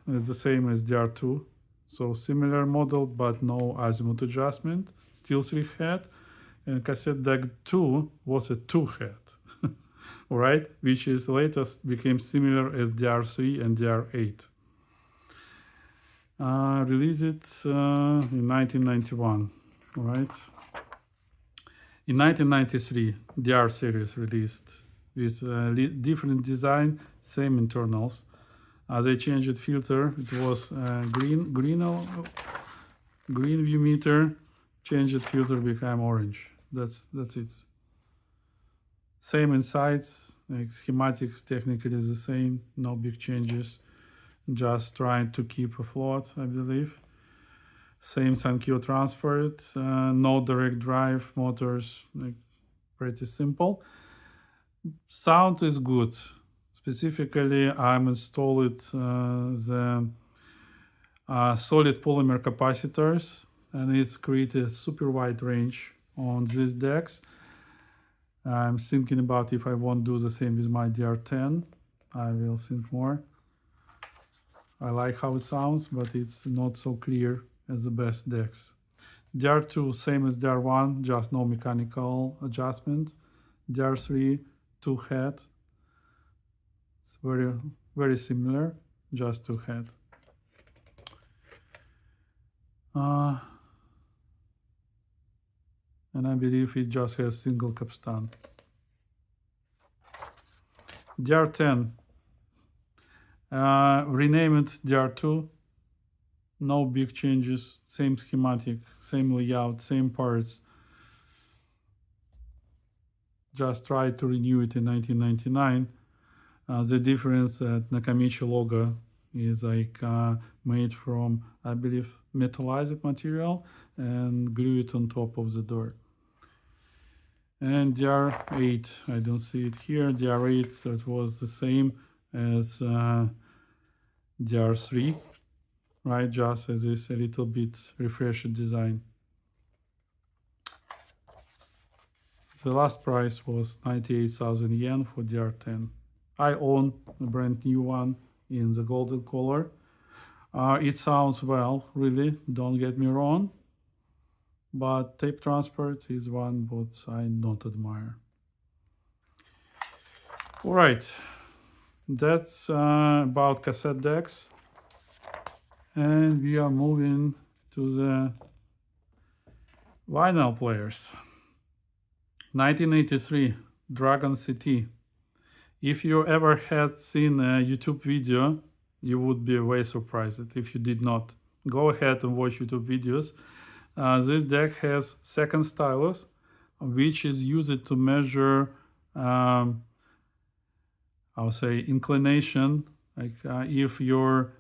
is the same as DR2, so similar model but no azimuth adjustment, still 3-head. And Cassette Deck 2 was a 2-head, right? Which is latest became similar as DR3 and DR8. Released in 1991, right? In 1993, DR series released with different design, same internals. They changed filter. It was green view meter. Changed filter became orange. That's it. Same insides, like schematics technically is the same. No big changes. Just trying to keep afloat, I believe. Same Sankyo transport, no direct drive motors, like pretty simple. Sound is good. Specifically, I'm installed the solid polymer capacitors, and it's created a super wide range on these decks. I'm thinking about if I won't do the same with my DR10. I will think more. I like how it sounds, but it's not so clear as the best decks. DR2, same as DR1, just no mechanical adjustment. DR3, 2-head. It's very similar, just 2-head. And I believe it just has single capstan. DR10, rename it DR2. No big changes, same schematic, same layout, same parts. Just tried to renew it in 1999. The difference that Nakamichi logo is like made from, I believe, metallized material and glue it on top of the door. And DR8, I don't see it here. DR8, that was the same as DR3, right? Just as this a little bit refreshed design. The last price was 98,000 yen for DR10. I own a brand new one in the golden color. It sounds well, really, don't get me wrong. But tape transport is one what I not admire. All right, that's about cassette decks. And we are moving to the vinyl players. 1983, Dragon CT. If you ever had seen a YouTube video, you would be way surprised if you did not. Go ahead and watch YouTube videos. This deck has second stylus, which is used to measure, I'll say, inclination, like if your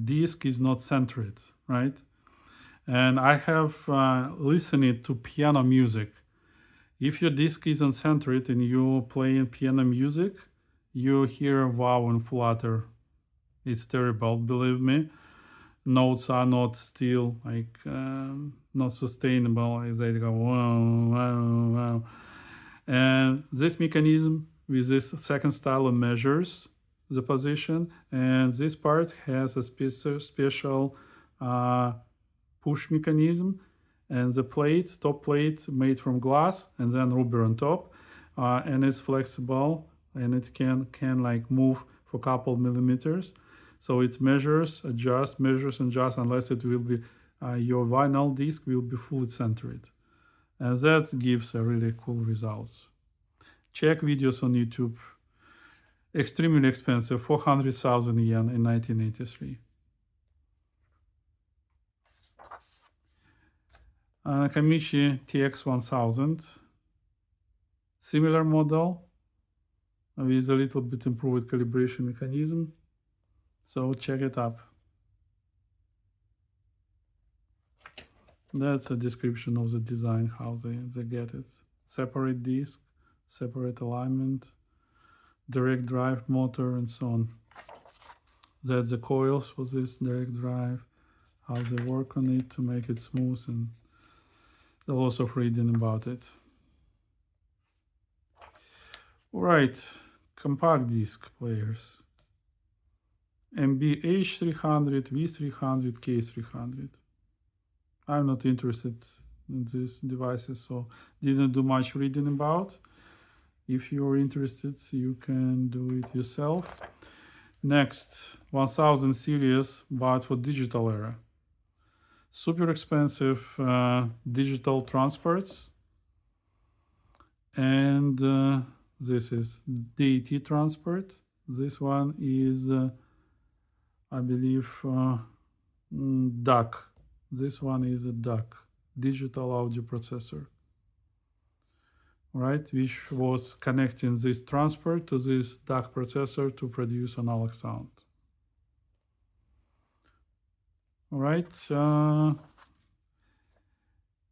disc is not centered, right? And I have listened to piano music. If your disc isn't centered and you play piano music, you hear wow and flutter. It's terrible, believe me. Notes are not still like not sustainable as they go wow, wow, wow. And this mechanism with this second style measures the position, and this part has a special push mechanism, and the plate, top plate, made from glass and then rubber on top, and it's flexible and it can like move for a couple millimeters. So it measures, adjusts, unless it will be your vinyl disc will be fully centered, and that gives a really cool results. Check videos on YouTube. Extremely expensive, 400,000 yen in 1983. Nakamichi TX1000, similar model, with a little bit improved calibration mechanism. So check it up. That's a description of the design, how they get it. Separate disk, separate alignment, direct drive motor, and so on. That's the coils for this direct drive, how they work on it to make it smooth, and a lot of reading about it. All right, compact disc players. MBH300, V300, K300. I'm not interested in these devices, so didn't do much reading about. If you're interested, you can do it yourself. Next, 1000 series, but for digital era. Super expensive digital transports. And this is DAT transport. This one is, I believe, DAC. This one is a DAC, digital audio processor, right? Which was connecting this transport to this DAC processor to produce analog sound. All right,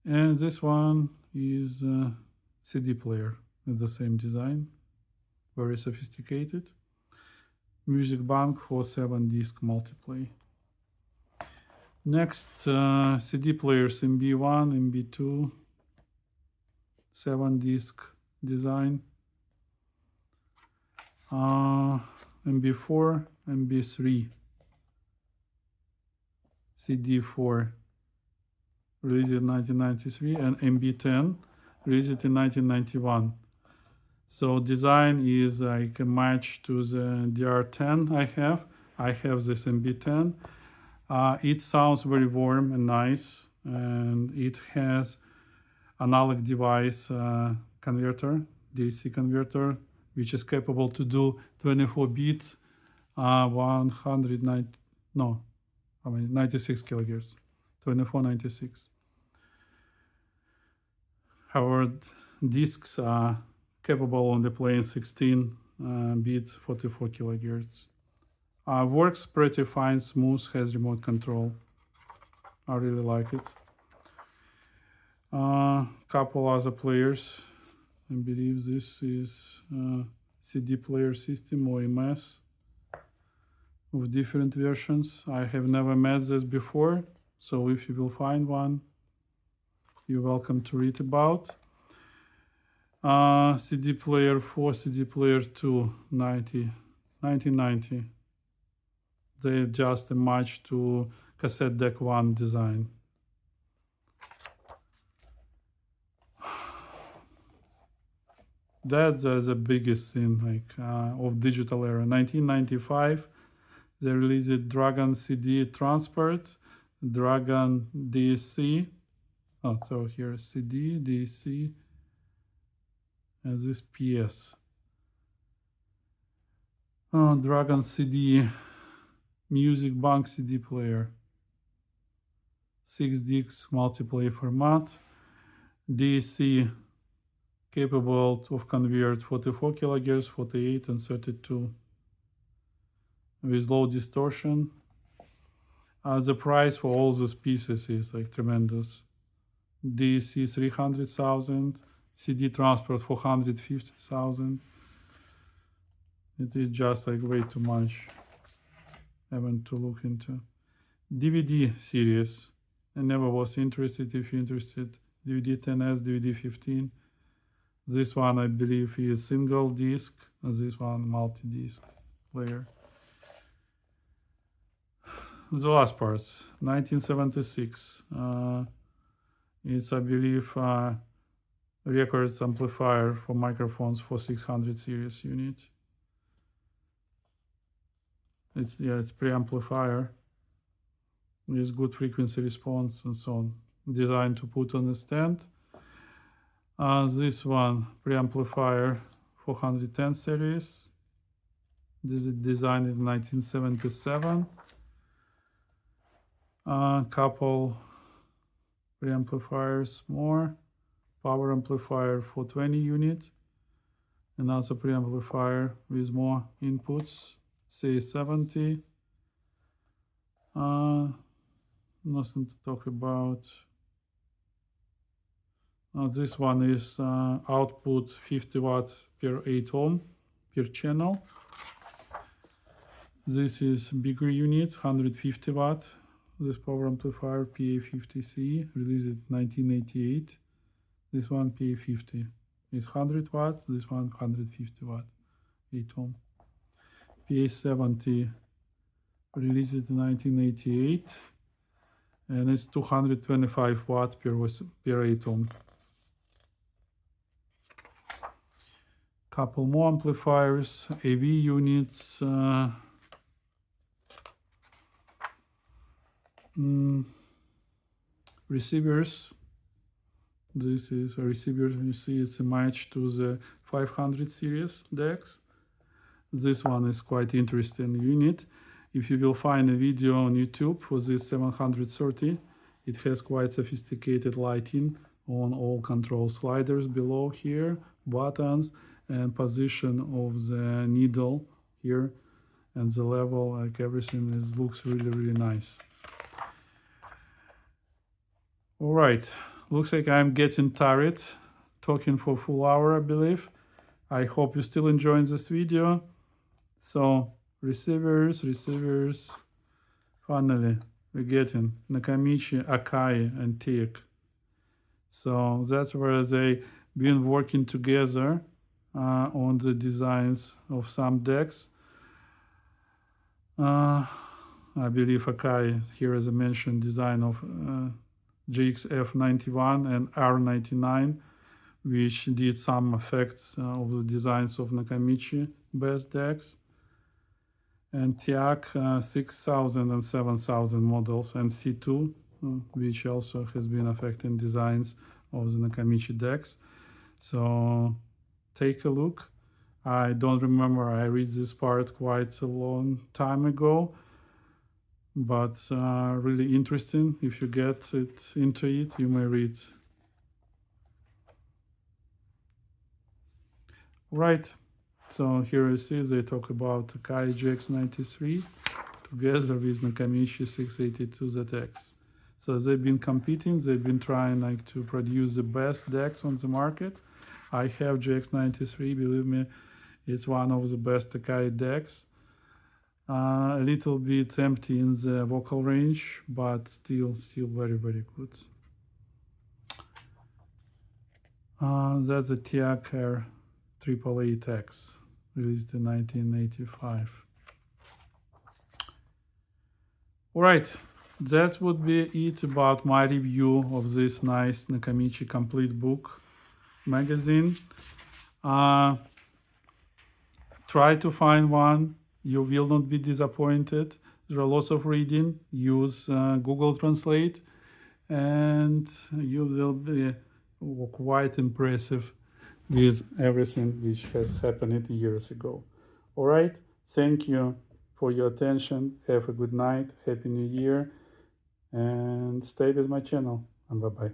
and this one is a CD player with the same design, very sophisticated. Music bank for 7-disc multiplay. Next, CD players MB1, MB2, 7-disc design, MB4, MB3, CD4, released in 1993, and MB10, released in 1991. So design is like a match to the DR10 I have. I have this MB10. It sounds very warm and nice, and it has analog device converter, DC converter, which is capable to do 24 bits, 96 kilohertz, 2496. However, discs are capable only playing 16 bits, 44 kilohertz. Works pretty fine, smooth, has remote control. I really like it. Couple other players. I believe this is CD player system or MS with different versions. I have never met this before, so if you will find one, you're welcome to read about. CD player 4, CD player 2, 1990. They just a match to cassette deck 1 design. That's the biggest thing like of digital era. 1995, they released Dragon CD Transport, Dragon DSC. Oh, so here CD, DSC, and this PS. Dragon CD Music Bank CD player. 6 discs multiplay format. DSC capable of convert 44 kilohertz, 48 and 32 with low distortion. The price for all those pieces is like tremendous. DSC 300,000, CD transport 450,000. It is just like way too much having to look into. DVD series. I never was interested. If you're interested, DVD 10S, DVD 15. This one I believe is single disc, and this one multi-disc player. The last parts, 1976. It's I believe records amplifier for microphones for 600 series unit. It's preamplifier. With good frequency response and so on. Designed to put on a stand. This one preamplifier 410 series. This is designed in 1977. Couple preamplifiers more. Power amplifier for 20 unit. Another preamplifier with more inputs, C70. Nothing to talk about. This one is output 50 watt per 8 ohm per channel. This is bigger unit, 150 watt. This power amplifier PA50C, released in 1988. This one PA50 is 100 watts. This one 150 watt, 8 ohm. PA70, released in 1988, and it's 225 watt per 8 ohm. Couple more amplifiers, AV units, receivers. This is a receiver, you see it's a match to the 500 series decks. This one is quite interesting unit. If you will find a video on YouTube for this 730, it has quite sophisticated lighting on all control sliders below here, buttons, and position of the needle here, and the level, like everything looks really nice. All right, looks like I'm getting tired talking for a full hour, I believe. I hope you're still enjoying this video. So receivers, finally we're getting Nakamichi, Akai, and TIC. So that's where they've been working together on the designs of some decks. I believe Akai here, as I mentioned, design of GXF91 and R99, which did some effects of the designs of Nakamichi bass decks. And TIAC 6000 and 7000 models, and C2, which also has been affecting designs of the Nakamichi decks. So take a look. I don't remember, I read this part quite a long time ago, but really interesting. If you get into it, you may read. Right, so here you see they talk about Akai GX93 together with Nakamichi 682ZX. So they've been competing, they've been trying to produce the best decks on the market. I have GX93, believe me, it's one of the best Akai decks. A little bit empty in the vocal range, but still very good. That's a TIAC R888X, released in 1985. All right, that would be it about my review of this nice Nakamichi Complete Book magazine. Try to find one. You will not be disappointed. There are lots of reading. Use Google Translate, and you will be quite impressive with everything which has happened years ago. All right, thank you for your attention. Have a good night. Happy New Year, and stay with my channel. And bye-bye.